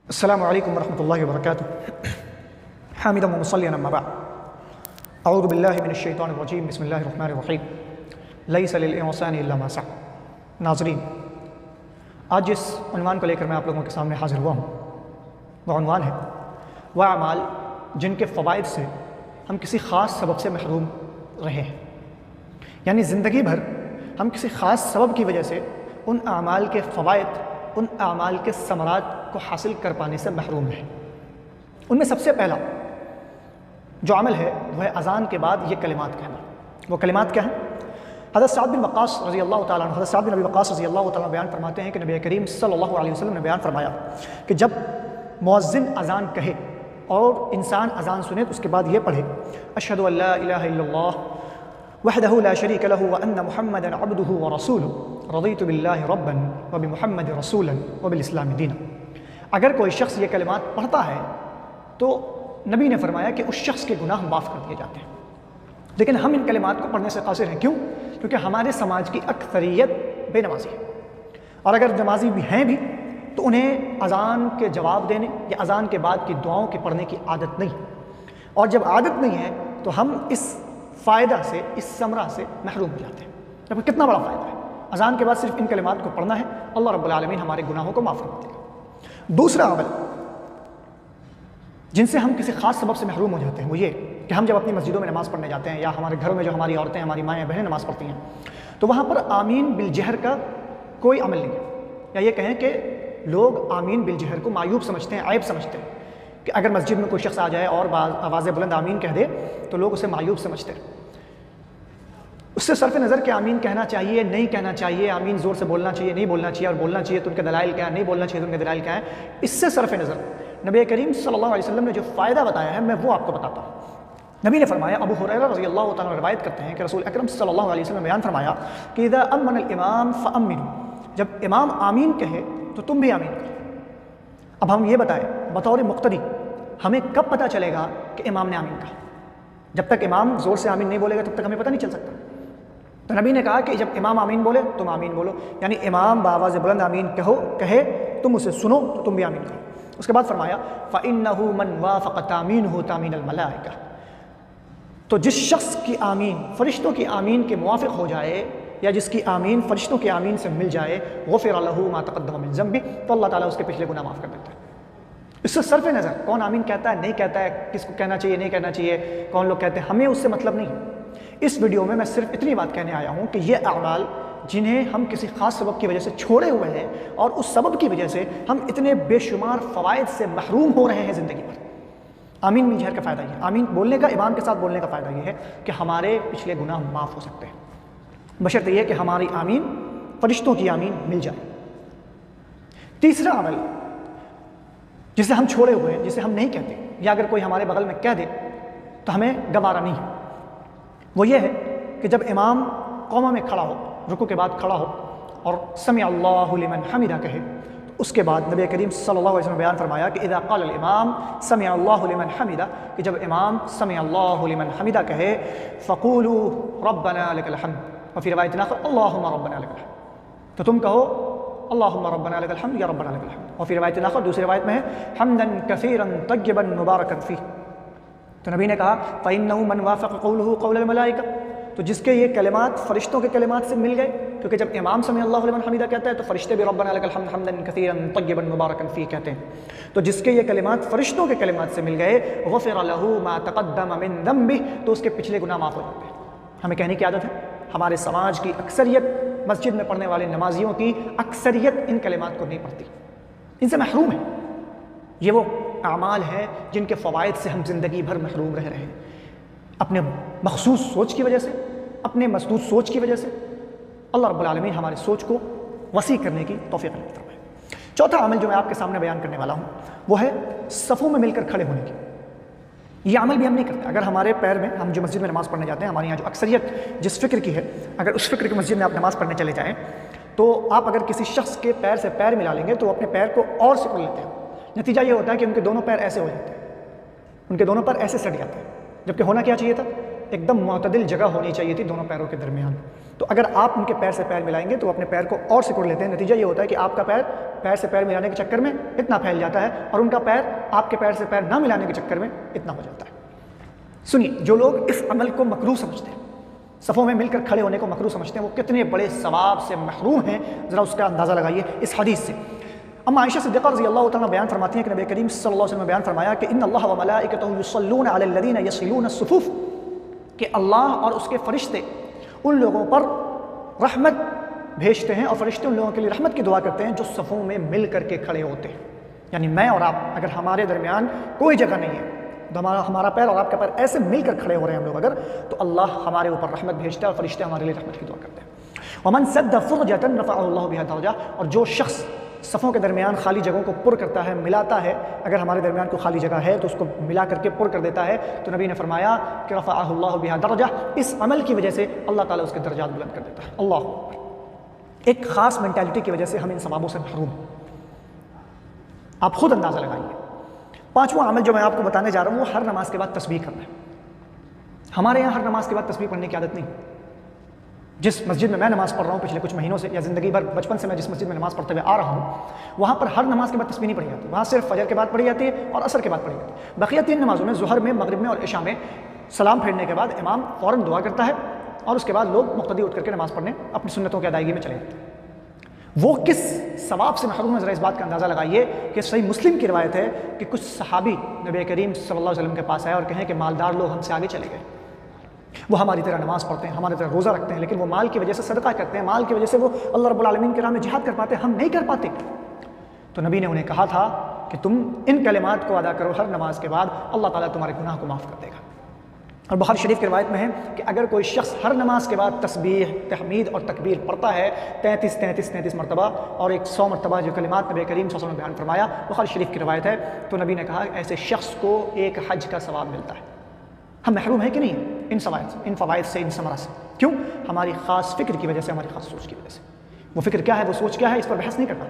अस्सलामु अलैकुम वरहमतुल्लाहि वबरकातुहू। हामिदन व मुसल्लियन अम्मा बअद। अऊज़ु बिल्लाहि मिनश शैतानिर रजीम। बिस्मिल्लाहिर रहमानिर रहीम। लैसा लिल इंसानि इल्ला मा सअ। नाज़रीन, आज जिस उन्वान को लेकर मैं आप लोगों के सामने हाज़िर हुआ हूँ वह उन्वान है वह अमाल जिनके फ़वाइद से हम किसी ख़ास सबब से महरूम रहे हैं। यानी ज़िंदगी भर हम किसी ख़ास सबब की वजह से उन अमाल के फ़वाइद, उन अमाल के समरात को हासिल कर पाने से महरूम है। उनमें सबसे पहला जो अमल है वह है अज़ान के बाद ये कलिमात कहना। वो कलिमात क्या है? हज़रत साद बिन वक़ास रज़ी अल्लाह तआला अन्हु, हज़रत साद बिन अबी वक़ास रज़ी अल्लाह तआला बयान फरमाते हैं कि नबी करीम सल्लल्लाहु अलैहि वसल्लम ने बयान फरमाया कि जब मुअज़्ज़िन अज़ान कहे और इंसान अज़ान सुने तो उसके बाद ये पढ़े, अशहदु अल्ला इलाहा इल्लल्लाह वहदहु ला शरीक लहु व अन्न मुहम्मदन अब्दुहु व रसूलुहु रज़ीतु बिल्लाहि रब्बन व बिमुहम्मद रसूलन व बिल इस्लाम दीना। अगर कोई शख्स ये कलिमात पढ़ता है तो नबी ने फरमाया कि उस शख्स के गुनाह माफ़ कर दिए जाते हैं। लेकिन हम इन कलिमात को पढ़ने से कासिर हैं। क्यों? क्योंकि हमारे समाज की अक्सरियत बेनमाजी है, और अगर नमाजी भी हैं भी तो उन्हें अज़ान के जवाब देने या अज़ान के बाद की दुआओं के पढ़ने की आदत नहीं। और जब आदत नहीं है तो हम इस फ़ायदा से, इस समरा से महरूम हो जाते हैं। जब कितना बड़ा फ़ायदा है, अज़ान के बाद सिर्फ इन कलिमात को पढ़ना है, अल्लाह रब्बुल आलमीन हमारे गुनाहों को माफ़ कर देगा। दूसरा अमल जिनसे हम किसी ख़ास सबब से महरूम हो जाते हैं वो ये कि हम जब अपनी मस्जिदों में नमाज़ पढ़ने जाते हैं या हमारे घरों में जो हमारी औरतें, हमारी माएँ बहनें नमाज़ पढ़ती हैं तो वहाँ पर आमीन बिल जहर का कोई अमल नहीं है। या ये कहें कि लोग आमीन बिल जहर को मायूब समझते हैं, आयब समझते हैं कि अगर मस्जिद में कोई शख्स आ जाए और आवाज़ बुलंद आमीन कह दे तो लोग उसे मायूब समझते हैं। उससे सरफ नज़र के आमीन कहना चाहिए, नहीं कहना चाहिए, आमीन ज़ोर से बोलना चाहिए, नहीं बोलना चाहिए, और बोलना चाहिए तो उनके दलाइल क्या है, नहीं बोलना चाहिए तो उनके दलाइल क्या है, इससे सरफ नज़र नबी करीम सल्लल्लाहु अलैहि वसल्लम ने जो फ़ायदा बताया है मैं वो आपको बताता हूँ। नबी ने फरमाया, अबू हुरैरा रज़ी अल्लाह तआला रिवायत करते हैं कि रसूल अकरम सल्लल्लाहु अलैहि वसल्लम ने बयान फरमाया कि इज़ा अम्मनल इमाम फ़अम्मिनू, जब इमाम आमीन कहे तो तुम भी आमीन करो। अब हम ये बताएं बतौर मुक़्तदी हमें कब पता चलेगा कि इमाम ने आमीन कहा? जब तक इमाम ज़ोर से आमीन नहीं बोलेगा तब तक हमें पता नहीं चल सकता। तो नबी ने कहा कि जब इमाम आमीन बोले तुम आमीन बोलो, यानी इमाम बावाज़ बुलंद आमीन कहे तुम उसे सुनो तो तुम भी आमीन कहो। उसके बाद फरमाया फ़इन्नहु मन वाफ़क़ तामीनहु तामीनल मलाइका, तो जिस शख्स की आमीन फ़रिश्तों की आमीन के मुवाफ़िक़ हो जाए या जिसकी आमीन फ़रिश्तों की आमीन से मिल जाए, गुफ़िर लहू मा तक़द्दम मिन ज़ंबि, तो अल्लाह ताला उसके पिछले गुनाह माफ़ कर देता है। इससे सरफ नज़र कौन आमीन कहता है, नहीं कहता है, किसको कहना चाहिए, नहीं कहना चाहिए, कौन लोग कहते हैं, हमें उससे मतलब नहीं। इस वीडियो में मैं सिर्फ इतनी बात कहने आया हूँ कि ये अमाल जिन्हें हम किसी ख़ास सबब की वजह से छोड़े हुए हैं और उस सबब की वजह से हम इतने बेशुमार फ़वाइद से महरूम हो रहे हैं ज़िंदगी भर। आमीन बिल जहर का फ़ायदा ये, आमीन बोलने का, इमाम के साथ बोलने का फ़ायदा ये है कि हमारे पिछले गुनाह माफ़ हो सकते हैं, बशर्ते ये कि हमारी आमीन फ़रिश्तों की आमीन मिल जाए। तीसरा अमल जिसे हम छोड़े हुए हैं, जिसे हम नहीं कहते, या अगर कोई हमारे बगल में कह दे तो हमें गवारा नहीं है, वो ये है कि जब इमाम क़ौमा में खड़ा हो, रुकू के बाद खड़ा हो और समी अल्लाहु लिमन हमिदा कहे, तो उसके बाद नबी करीम सल्लल्लाहु अलैहि वसल्लम ने बयान फरमाया कि इज़ा क़ाल इमाम समी अल्लाहु लिमन हमिदा, कि जब इमाम समी अल्लाहु लिमन हमिदा कहे फ़क़ूलू रब्बना लकल हम्द, और फिर रिवायत आखिर अल्लाहुम्मा रब्बना लकल हम्द, तो तुम कहो अल्लाहुम्मा रब्बना लकल हम्द या रब्बना लकल हम्द। और फिर रिवायत आखिर, दूसरी रिवायत में है हम्दन कसीरन तय्यबन मुबारकन फ़ीह। तो नबी ने कहा फ़इन्नहु मन वाफ़क़ क़ौलुहु क़ौलल मलाइका, तो जिसके ये कलिमात फ़रिश्तों के कलिमात से मिल गए, क्योंकि जब इमाम समी अल्लाहु लिमन हमिदा कहता है तो फ़रिश्ते भी रब्बना लकल हम्द हम्दन कसीरन तय्यबन मुबारकन फ़ीह कहते हैं। तो जिसके ये कलिमात फ़रिश्तों के कलिमात से मिल गए, गुफ़िर लहू मा तक़द्दम मिन ज़ंबिह, तो उसके पिछले गुनाह माफ़ हो जाते हैं। हमें कहने की आदत है, हमारे समाज की अक्सरियत, मस्जिद में पढ़ने वाले नमाजियों की अक्सरियत इन कलिमात को नहीं पढ़ती, इनसे महरूम है। ये वो अमाल है जिनके फ़वाइद से हम ज़िंदगी भर महरूम रह रहे हैं, अपने मखसूस सोच की वजह से, अपने मसदूद सोच की वजह से। अल्लाह रब्बुल आलमीन हमारी सोच को वसी करने की तौफ़ीक़ अता फरमाए। चौथा अमल जो मैं आपके सामने बयान करने वाला हूँ वो है सफ़ों में मिलकर खड़े होने की। ये अमल भी हम नहीं करते। अगर हमारे पैर में, हम जो मस्जिद में नमाज़ पढ़ने जाते हैं, हमारे यहाँ जो अक्सरियत जिस फ़िक्र की है, अगर उस फ़िक्र की मस्जिद में आप नमाज़ पढ़ने चले जाएँ तो आप अगर किसी शख्स के पैर से पैर मिला लेंगे तो अपने पैर को और सिकुड़ लेते हैं। नतीजा ये होता है कि उनके दोनों पैर ऐसे हो जाते हैं, उनके दोनों पैर ऐसे सट जाते हैं, जबकि होना क्या चाहिए था एकदम मुतदिल जगह होनी चाहिए थी दोनों पैरों के दरमियान। तो अगर आप उनके पैर से पैर मिलाएंगे तो अपने पैर को और सिकुड़ लेते हैं। नतीजा ये होता है कि आपका पैर पैर से पैर मिलाने के चक्कर में इतना फैल जाता है और उनका पैर आपके पैर से पैर ना मिलाने के चक्कर में इतना हो जाता है। सुनिए, जो लोग इस अमल को मकरूह समझते हैं, सफ़ों में मिलकर खड़े होने को मकरूह समझते हैं, वो कितने बड़े सवाब से महरूम हैं, ज़रा उसका अंदाज़ा लगाइए इस हदीस से। अम्मा आयशा सिद्दीक़ा रज़ियल्लाहु तआला बयान फरमाती हैं कि नबी करीम सल्लल्लाहु अलैहि वसल्लम ने बयान फरमाया कि इन्न अल्लाह व मलाइकतहु युसल्लूना अलल लज़ीना यसिलूना अस्सुफ़ूफ़, कि अल्लाह और उसके फ़रिश्ते उन लोगों पर रहमत भेजते हैं और फ़रिश्ते उन लोगों के लिए रहमत की दुआ करते हैं जो सफ़ों में मिल करके खड़े होते हैं। यानी मैं और आप, अगर हमारे दरमियान कोई जगह नहीं है तो हमारा पैर और आपका पैर ऐसे मिलकर खड़े हो रहे हैं हम लोग अगर, तो अल्लाह हमारे ऊपर रहमत भेजता है और फ़रिश्ते हमारे लिए रहमत की दुआ करते हैं। वमन सद्द फ़ुरजतन रफ़अहु अल्लाहु बिहा दरजा, और जो शख्स सफ़ों के दरमियान खाली जगहों को पुर करता है, मिलाता है, अगर हमारे दरमियान कोई खाली जगह है तो उसको मिला करके पुर कर देता है, तो नबी ने फरमाया कि रफ़अहु अल्लाहु बिहा दरजा, इस अमल की वजह से अल्लाह ताला उसके दर्जात बुलंद कर देता है। अल्लाह अकबर। एक ख़ास मेंटालिटी की वजह से हम इन सवाबों से महरूम हैं। आप खुद अंदाज़ा लगाइए। पांचवा अमल जो मैं आपको बताने जा रहा हूँ वो हर नमाज के बाद तस्बीह करना है। हमारे यहाँ हर नमाज के बाद तस्बीह पढ़ने की आदत नहीं। जिस मस्जिद में मैं नमाज़ पढ़ रहा हूँ पिछले कुछ महीनों से, या ज़िंदगी भर बचपन से मैं जिस मस्जिद में नमाज़ पढ़ते हुए आ रहा हूँ, वहाँ पर हर नमाज के बाद तस्बीह नहीं पढ़ी जाती। वहाँ सिर्फ फजर के बाद पढ़ी जाती है और असर के बाद पढ़ी जाती है। बकिया 3 नमाज़ों में, ज़ुहर में, मगरिब में और इशा में, सलाम फेरने के बाद इमाम फ़ौरन दुआ करता है और उसके बाद लोग मुक़्तदी उठ करके नमाज़ पढ़ने अपनी सुन्नतों की अदायगी में चले जाते हैं। वो किस सवाब से महरूम है, ज़रा इस बात का अंदाज़ा लगाइए कि सही मुस्लिम की रिवायत है कि कुछ सहाबी नबी करीम सल्लल्लाहु अलैहि वसल्लम के पास आए और कहें कि मालदार लोग हमसे आगे चले गए, वो हमारी तरह नमाज़ पढ़ते हैं, हमारी तरह रोज़ा रखते हैं, लेकिन वो माल की वजह से सदका करते हैं, माल की वजह से वो अल्लाह रब्बुल आलमीन के राह में जिहाद कर पाते, हम नहीं कर पाते। तो नबी ने उन्हें कहा था कि तुम इन कलिमात को अदा करो हर नमाज के बाद, अल्लाह ताला तुम्हारे गुनाह को माफ़ कर देगा। और बुखारी शरीफ की रिवायत में है कि अगर कोई शख्स हर नमाज के बाद तस्बीह, तहमीद और तकबीर पढ़ता है 33 मरतबा और 100 मरतबा जो कलिमात नबी करीम सल्लल्लाहु अलैहि वसल्लम ने बयान फरमाया, बुखारी शरीफ की रिवायत है, तो नबी ने कहा ऐसे शख्स को एक हज का सवाब मिलता है। हम महरूम हैं कि नहीं इन फ़वाइद से, इन समरा से? क्यों? हमारी ख़ास फ़िक्र की वजह से, हमारी ख़ास सोच की वजह से। वो फ़िक्र क्या है, वो सोच क्या है, इस पर बहस नहीं करना।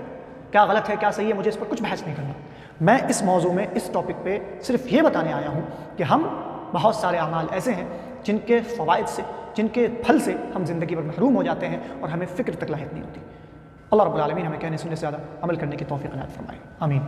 क्या गलत है, क्या सही है, मुझे इस पर कुछ बहस नहीं करना। मैं इस मौजू में, इस टॉपिक पे सिर्फ ये बताने आया हूँ कि हम बहुत सारे अमाल ऐसे हैं जिनके फ़वाइद से, जिनके फल से हम ज़िंदगी भर महरूम हो जाते हैं और हमें फ़िक्र तक लायक नहीं होती। अल्लाह रब्बुल आलमीन हमें कहने सुनने से ज़्यादा अमल करने की तौफ़ीक़ इनायत फरमाए। आमीन।